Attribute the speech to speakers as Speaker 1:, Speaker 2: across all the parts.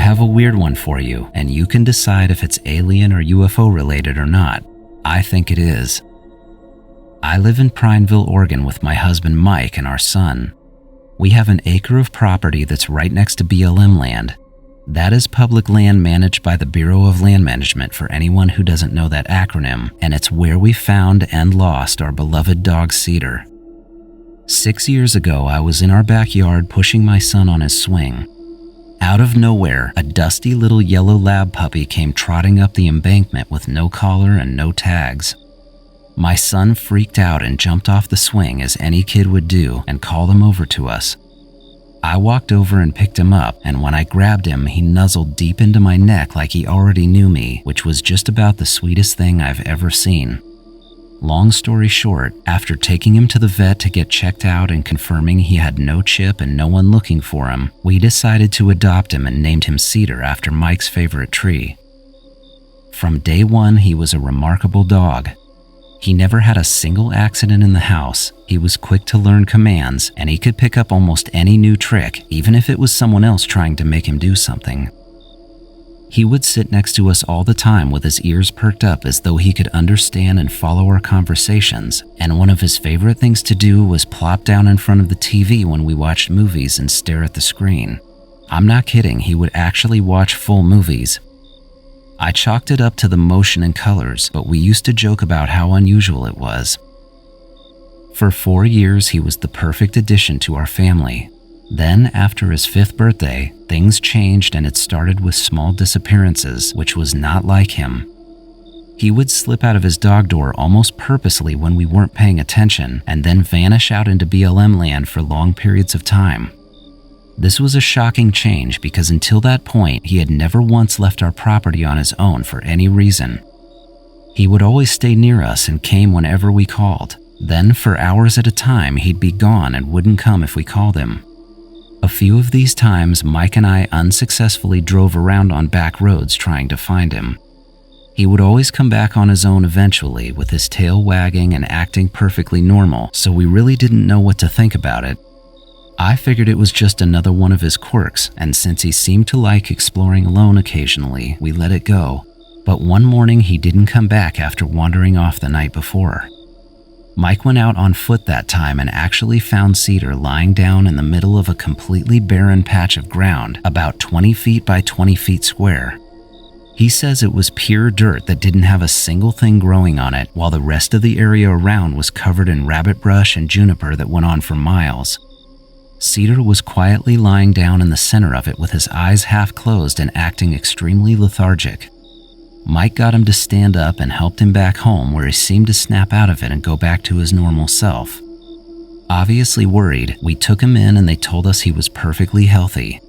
Speaker 1: have a weird one for you, and you can decide if it's alien or UFO related or not. I think it is. I live in Prineville, Oregon with my husband Mike and our son. We have an acre of property that's right next to BLM land. That is public land managed by the Bureau of Land Management for anyone who doesn't know that acronym, and it's where we found and lost our beloved dog Cedar. 6 years ago, I was in our backyard pushing my son on his swing. Out of nowhere, a dusty little yellow lab puppy came trotting up the embankment with no collar and no tags. My son freaked out and jumped off the swing as any kid would do and called him over to us. I walked over and picked him up, and when I grabbed him, he nuzzled deep into my neck like he already knew me, which was just about the sweetest thing I've ever seen. Long story short, after taking him to the vet to get checked out and confirming he had no chip and no one looking for him, we decided to adopt him and named him Cedar after Mike's favorite tree. From day one, he was a remarkable dog. He never had a single accident in the house. He was quick to learn commands, and he could pick up almost any new trick, even if it was someone else trying to make him do something. He would sit next to us all the time with his ears perked up as though he could understand and follow our conversations, and one of his favorite things to do was plop down in front of the TV when we watched movies and stare at the screen. I'm not kidding, he would actually watch full movies. I chalked it up to the motion and colors, but we used to joke about how unusual it was. For 4 years, he was the perfect addition to our family. Then, after his 5th birthday, things changed and it started with small disappearances, which was not like him. He would slip out of his dog door almost purposely when we weren't paying attention, and then vanish out into BLM land for long periods of time. This was a shocking change because until that point, he had never once left our property on his own for any reason. He would always stay near us and came whenever we called. Then, for hours at a time, he'd be gone and wouldn't come if we called him. A few of these times, Mike and I unsuccessfully drove around on back roads trying to find him. He would always come back on his own eventually, with his tail wagging and acting perfectly normal, so we really didn't know what to think about it. I figured it was just another one of his quirks, and since he seemed to like exploring alone occasionally, we let it go. But one morning he didn't come back after wandering off the night before. Mike went out on foot that time and actually found Cedar lying down in the middle of a completely barren patch of ground, about 20 feet by 20 feet square. He says it was pure dirt that didn't have a single thing growing on it, while the rest of the area around was covered in rabbit brush and juniper that went on for miles. Cedar was quietly lying down in the center of it with his eyes half closed and acting extremely lethargic. Mike got him to stand up and helped him back home, where he seemed to snap out of it and go back to his normal self. Obviously worried, we took him in and they told us he was perfectly healthy.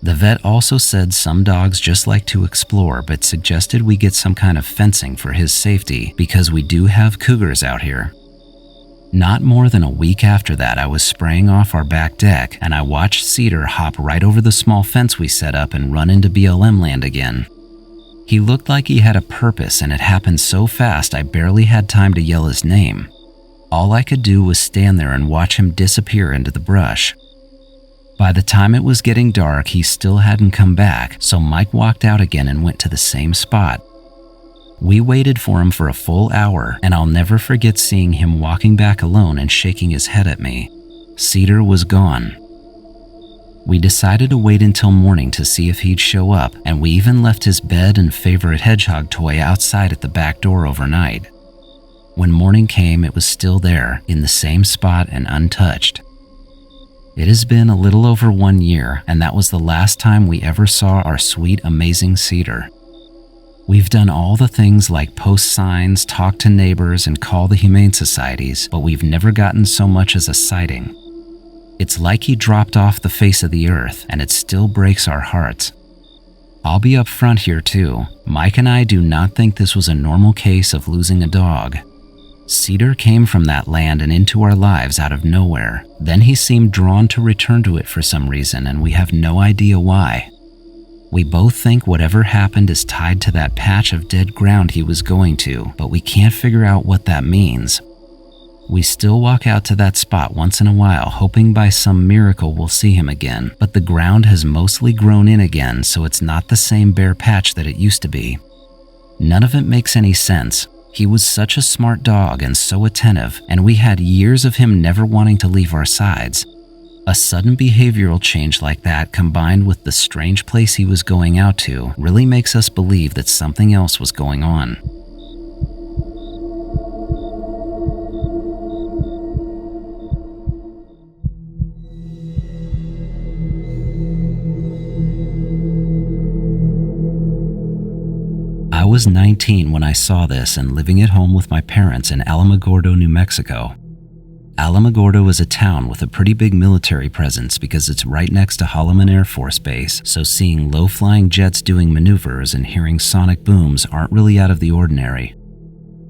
Speaker 1: The vet also said some dogs just like to explore, but suggested we get some kind of fencing for his safety because we do have cougars out here. Not more than a week after that, I was spraying off our back deck and I watched Cedar hop right over the small fence we set up and run into BLM land again. He looked like he had a purpose, and it happened so fast I barely had time to yell his name. All I could do was stand there and watch him disappear into the brush. By the time it was getting dark, he still hadn't come back, so Mike walked out again and went to the same spot. We waited for him for a full hour, and I'll never forget seeing him walking back alone and shaking his head at me. Cedar was gone. We decided to wait until morning to see if he'd show up, and we even left his bed and favorite hedgehog toy outside at the back door overnight. When morning came, it was still there, in the same spot and untouched. It has been a little over 1 year, and that was the last time we ever saw our sweet, amazing Cedar. We've done all the things like post signs, talk to neighbors, and call the humane societies, but we've never gotten so much as a sighting. It's like he dropped off the face of the earth, and it still breaks our hearts. I'll be up front here too. Mike and I do not think this was a normal case of losing a dog. Cedar came from that land and into our lives out of nowhere. Then he seemed drawn to return to it for some reason, and we have no idea why. We both think whatever happened is tied to that patch of dead ground he was going to, but we can't figure out what that means. We still walk out to that spot once in a while, hoping by some miracle we'll see him again, but the ground has mostly grown in again, so it's not the same bare patch that it used to be. None of it makes any sense. He was such a smart dog and so attentive, and we had years of him never wanting to leave our sides. A sudden behavioral change like that, combined with the strange place he was going out to, really makes us believe that something else was going on. I was 19 when I saw this and living at home with my parents in Alamogordo, New Mexico. Alamogordo is a town with a pretty big military presence because it's right next to Holloman Air Force Base, so seeing low-flying jets doing maneuvers and hearing sonic booms aren't really out of the ordinary.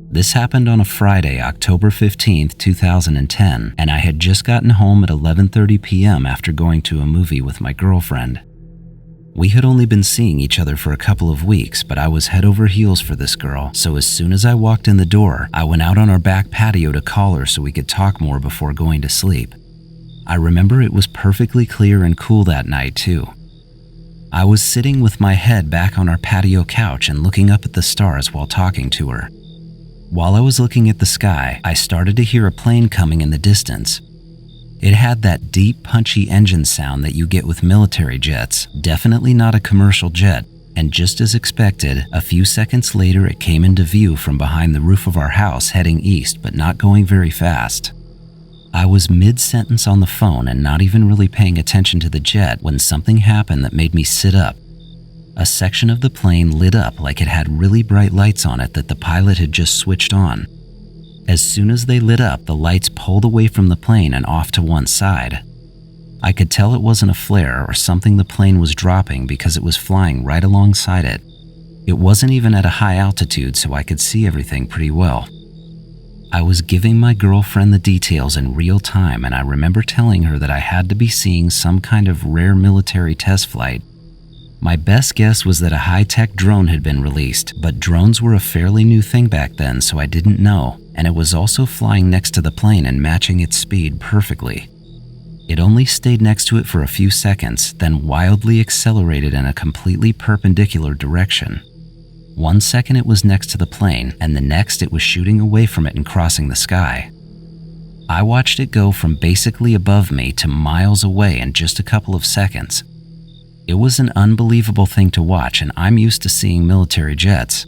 Speaker 1: This happened on a Friday, October 15th, 2010, and I had just gotten home at 11:30 p.m. after going to a movie with my girlfriend. We had only been seeing each other for a couple of weeks, but I was head over heels for this girl, so as soon as I walked in the door, I went out on our back patio to call her so we could talk more before going to sleep. I remember it was perfectly clear and cool that night, too. I was sitting with my head back on our patio couch and looking up at the stars while talking to her. While I was looking at the sky, I started to hear a plane coming in the distance. It had that deep, punchy engine sound that you get with military jets, definitely not a commercial jet, and just as expected, a few seconds later it came into view from behind the roof of our house heading east but not going very fast. I was mid-sentence on the phone and not even really paying attention to the jet when something happened that made me sit up. A section of the plane lit up like it had really bright lights on it that the pilot had just switched on. As soon as they lit up, the lights pulled away from the plane and off to one side. I could tell it wasn't a flare or something the plane was dropping because it was flying right alongside it. It wasn't even at a high altitude, so I could see everything pretty well. I was giving my girlfriend the details in real time, and I remember telling her that I had to be seeing some kind of rare military test flight. My best guess was that a high-tech drone had been released, but drones were a fairly new thing back then, so I didn't know, and it was also flying next to the plane and matching its speed perfectly. It only stayed next to it for a few seconds, then wildly accelerated in a completely perpendicular direction. 1 second it was next to the plane, and the next it was shooting away from it and crossing the sky. I watched it go from basically above me to miles away in just a couple of seconds. It was an unbelievable thing to watch, and I'm used to seeing military jets.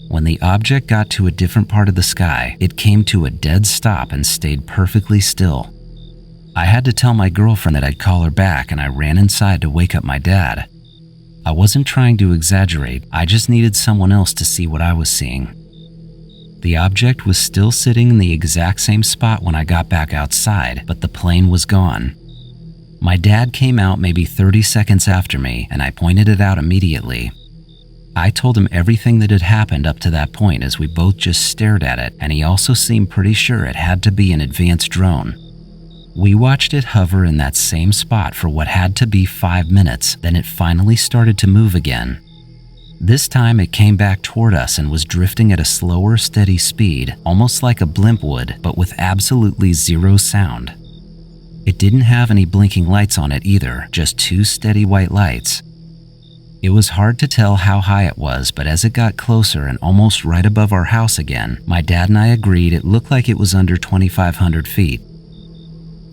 Speaker 1: When the object got to a different part of the sky, it came to a dead stop and stayed perfectly still. I had to tell my girlfriend that I'd call her back, and I ran inside to wake up my dad. I wasn't trying to exaggerate, I just needed someone else to see what I was seeing. The object was still sitting in the exact same spot when I got back outside, but the plane was gone. My dad came out maybe 30 seconds after me, and I pointed it out immediately. I told him everything that had happened up to that point as we both just stared at it, and he also seemed pretty sure it had to be an advanced drone. We watched it hover in that same spot for what had to be 5 minutes, then it finally started to move again. This time it came back toward us and was drifting at a slower, steady speed, almost like a blimp would, but with absolutely zero sound. It didn't have any blinking lights on it either, just 2 steady white lights. It was hard to tell how high it was, but as it got closer and almost right above our house again, my dad and I agreed it looked like it was under 2,500 feet.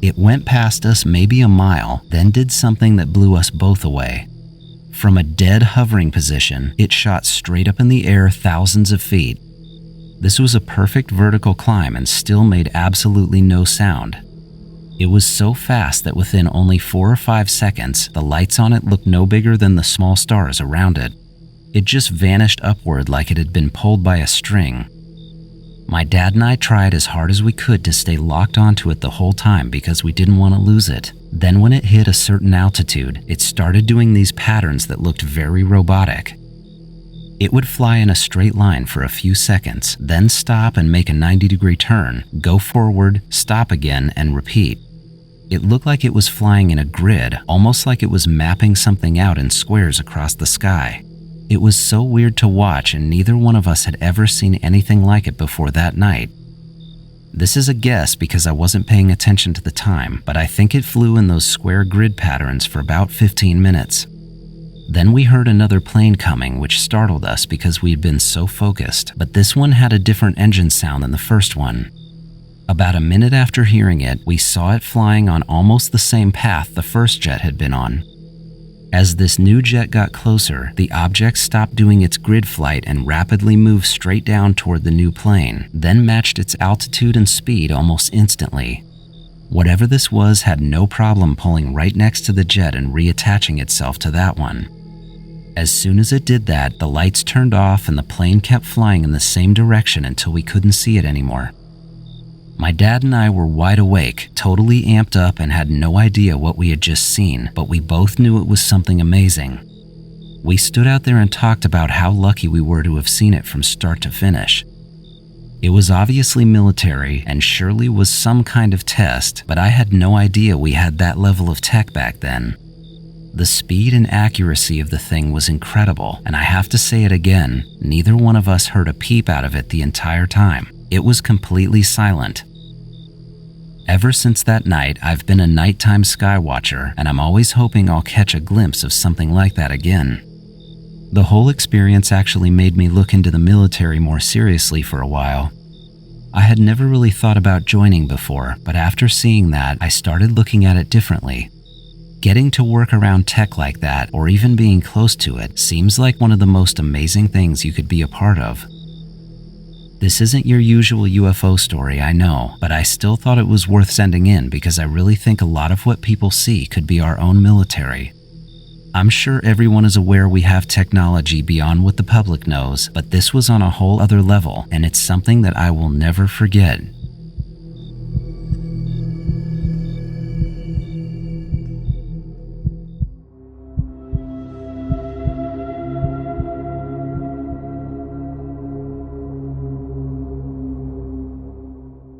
Speaker 1: It went past us maybe a mile, then did something that blew us both away. From a dead hovering position, it shot straight up in the air thousands of feet. This was a perfect vertical climb and still made absolutely no sound. It was so fast that within only 4 or 5 seconds, the lights on it looked no bigger than the small stars around it. It just vanished upward like it had been pulled by a string. My dad and I tried as hard as we could to stay locked onto it the whole time because we didn't want to lose it. Then when it hit a certain altitude, it started doing these patterns that looked very robotic. It would fly in a straight line for a few seconds, then stop and make a 90-degree turn, go forward, stop again, and repeat. It looked like it was flying in a grid, almost like it was mapping something out in squares across the sky. It was so weird to watch, and neither one of us had ever seen anything like it before that night. This is a guess because I wasn't paying attention to the time, but I think it flew in those square grid patterns for about 15 minutes. Then we heard another plane coming, which startled us because we had been so focused, but this one had a different engine sound than the first one. About a minute after hearing it, we saw it flying on almost the same path the first jet had been on. As this new jet got closer, the object stopped doing its grid flight and rapidly moved straight down toward the new plane, then matched its altitude and speed almost instantly. Whatever this was had no problem pulling right next to the jet and reattaching itself to that one. As soon as it did that, the lights turned off and the plane kept flying in the same direction until we couldn't see it anymore. My dad and I were wide awake, totally amped up, and had no idea what we had just seen, but we both knew it was something amazing. We stood out there and talked about how lucky we were to have seen it from start to finish. It was obviously military and surely was some kind of test, but I had no idea we had that level of tech back then. The speed and accuracy of the thing was incredible, and I have to say it again, neither one of us heard a peep out of it the entire time. It was completely silent. Ever since that night, I've been a nighttime skywatcher, and I'm always hoping I'll catch a glimpse of something like that again. The whole experience actually made me look into the military more seriously for a while. I had never really thought about joining before, but after seeing that, I started looking at it differently. Getting to work around tech like that, or even being close to it, seems like one of the most amazing things you could be a part of. This isn't your usual UFO story, I know, but I still thought it was worth sending in because I really think a lot of what people see could be our own military. I'm sure everyone is aware we have technology beyond what the public knows, but this was on a whole other level, and it's something that I will never forget.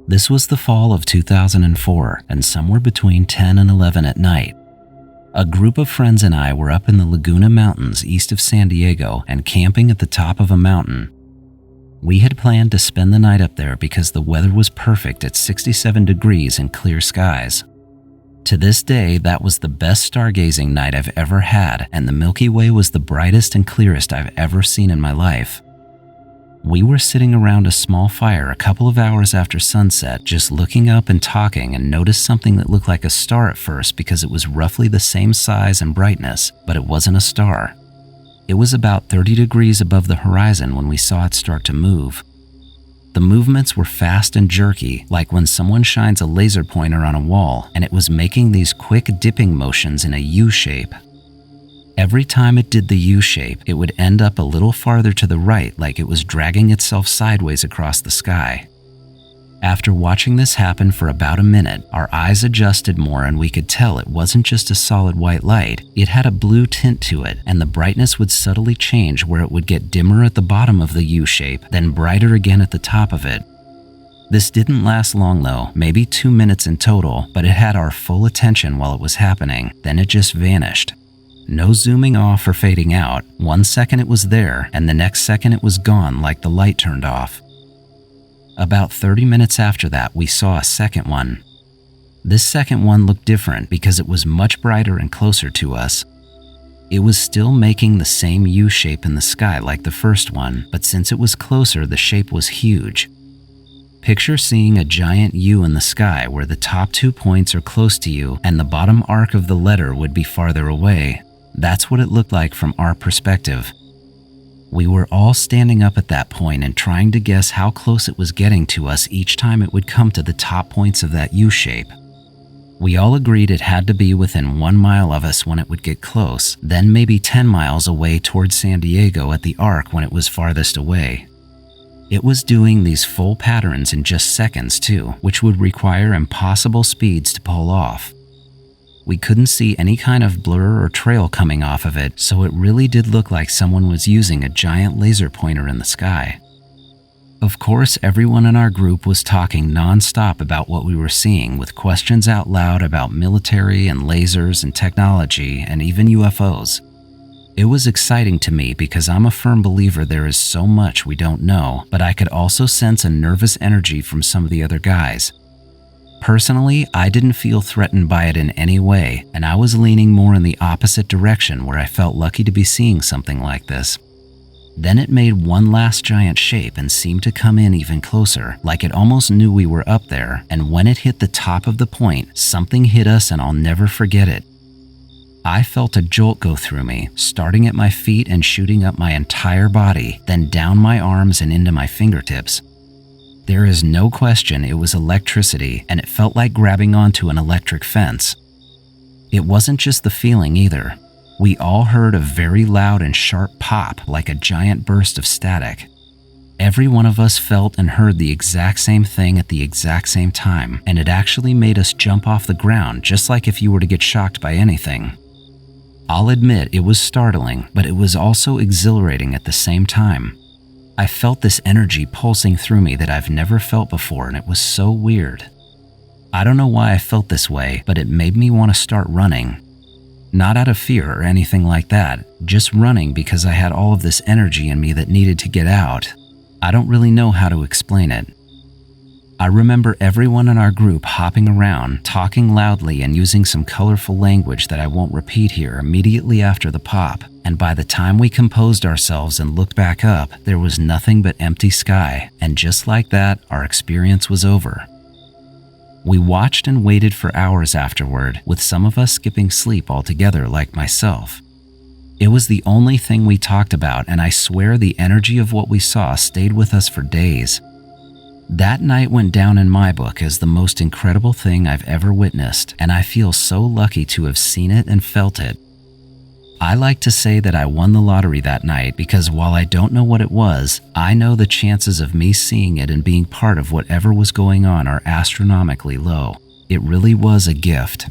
Speaker 1: This was the fall of 2004, and somewhere between 10 and 11 at night. A group of friends and I were up in the Laguna Mountains east of San Diego and camping at the top of a mountain. We had planned to spend the night up there because the weather was perfect at 67 degrees and clear skies. To this day, that was the best stargazing night I've ever had, and the Milky Way was the brightest and clearest I've ever seen in my life. We were sitting around a small fire a couple of hours after sunset, just looking up and talking, and noticed something that looked like a star at first because it was roughly the same size and brightness, but it wasn't a star. It was about 30 degrees above the horizon when we saw it start to move. The movements were fast and jerky, like when someone shines a laser pointer on a wall, and it was making these quick dipping motions in a U shape. Every time it did the U shape, it would end up a little farther to the right, like it was dragging itself sideways across the sky. After watching this happen for about a minute, our eyes adjusted more and we could tell it wasn't just a solid white light. It had a blue tint to it, and the brightness would subtly change where it would get dimmer at the bottom of the U shape, then brighter again at the top of it. This didn't last long though, maybe 2 minutes in total, but it had our full attention while it was happening. Then it just vanished. No zooming off or fading out. 1 second it was there, and the next second it was gone like the light turned off. About 30 minutes after that, we saw a second one. This second one looked different because it was much brighter and closer to us. It was still making the same U shape in the sky like the first one, but since it was closer, the shape was huge. Picture seeing a giant U in the sky where the top 2 points are close to you and the bottom arc of the letter would be farther away. That's what it looked like from our perspective. We were all standing up at that point and trying to guess how close it was getting to us each time it would come to the top points of that U shape. We all agreed it had to be within 1 mile of us when it would get close, then maybe 10 miles away towards San Diego at the arc when it was farthest away. It was doing these full patterns in just seconds too, which would require impossible speeds to pull off. We couldn't see any kind of blur or trail coming off of it, so it really did look like someone was using a giant laser pointer in the sky. Of course, everyone in our group was talking non-stop about what we were seeing, with questions out loud about military and lasers and technology and even UFOs. It was exciting to me because I'm a firm believer there is so much we don't know, but I could also sense a nervous energy from some of the other guys. Personally, I didn't feel threatened by it in any way, and I was leaning more in the opposite direction where I felt lucky to be seeing something like this. Then it made one last giant shape and seemed to come in even closer, like it almost knew we were up there, and when it hit the top of the point, something hit us and I'll never forget it. I felt a jolt go through me, starting at my feet and shooting up my entire body, then down my arms and into my fingertips. There is no question it was electricity, and it felt like grabbing onto an electric fence. It wasn't just the feeling either. We all heard a very loud and sharp pop, like a giant burst of static. Every one of us felt and heard the exact same thing at the exact same time, and it actually made us jump off the ground, just like if you were to get shocked by anything. I'll admit it was startling, but it was also exhilarating at the same time. I felt this energy pulsing through me that I've never felt before, and it was so weird. I don't know why I felt this way, but it made me want to start running. Not out of fear or anything like that, just running because I had all of this energy in me that needed to get out. I don't really know how to explain it. I remember everyone in our group hopping around, talking loudly and using some colorful language that I won't repeat here immediately after the pop, and by the time we composed ourselves and looked back up, there was nothing but empty sky, and just like that, our experience was over. We watched and waited for hours afterward, with some of us skipping sleep altogether like myself. It was the only thing we talked about, and I swear the energy of what we saw stayed with us for days. That night went down in my book as the most incredible thing I've ever witnessed, and I feel so lucky to have seen it and felt it. I like to say that I won the lottery that night because while I don't know what it was, I know the chances of me seeing it and being part of whatever was going on are astronomically low. It really was a gift.